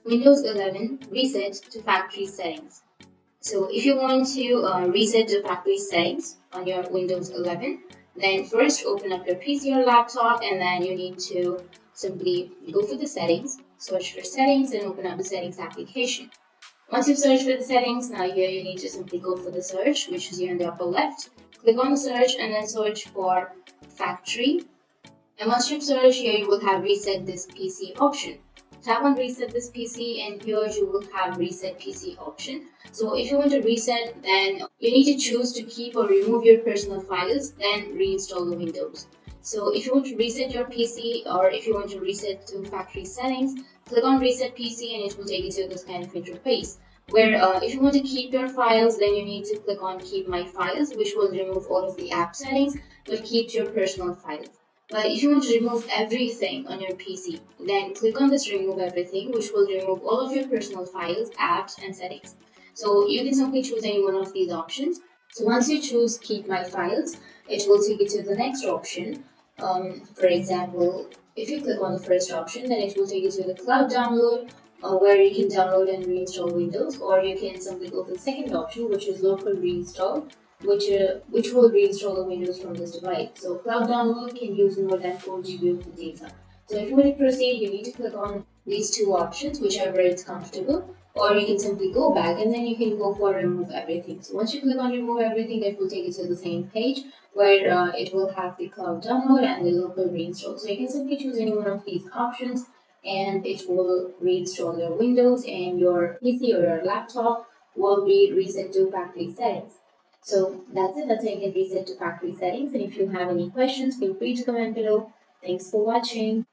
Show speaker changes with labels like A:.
A: Windows 11 reset to factory settings. So if you want to reset the factory settings on your Windows 11, then first open up your PC or laptop, and then you need to simply go for the settings, search for settings, and open up the settings application. Once you've searched for the settings, now here you need to simply go for the search, which is here in the upper left. Click on the search and then search for factory. And once you've searched, here you will have reset this PC option. Tap on reset this PC, and here you will have reset PC option. So if you want to reset, then you need to choose to keep or remove your personal files, then reinstall the Windows. So if you want to reset your PC, or if you want to reset to factory settings, click on reset PC and it will take you to this kind of interface. Where if you want to keep your files, then you need to click on keep my files, which will remove all of the app settings but keep your personal files. But if you want to remove everything on your PC, then click on this remove everything, which will remove all of your personal files, apps, and settings. So you can simply choose any one of these options. So once you choose keep my files, it will take you to the next option. For example, if you click on the first option, then it will take you to the cloud download, where you can download and reinstall Windows, or you can simply go for the second option, which is local reinstall, which will reinstall the Windows from this device. So cloud download can use more than 4 GB of the data. So if you want to proceed, you need to click on these two options, whichever is comfortable, or you can simply go back and then you can go for remove everything. So once you click on remove everything, it will take you to the same page where it will have the cloud download and the local reinstall. So you can simply choose any one of these options and it will reinstall your Windows, and your PC or your laptop will be reset to factory settings. So that's it. That's how you can reset to factory settings. And if you have any questions, feel free to comment below. Thanks for watching.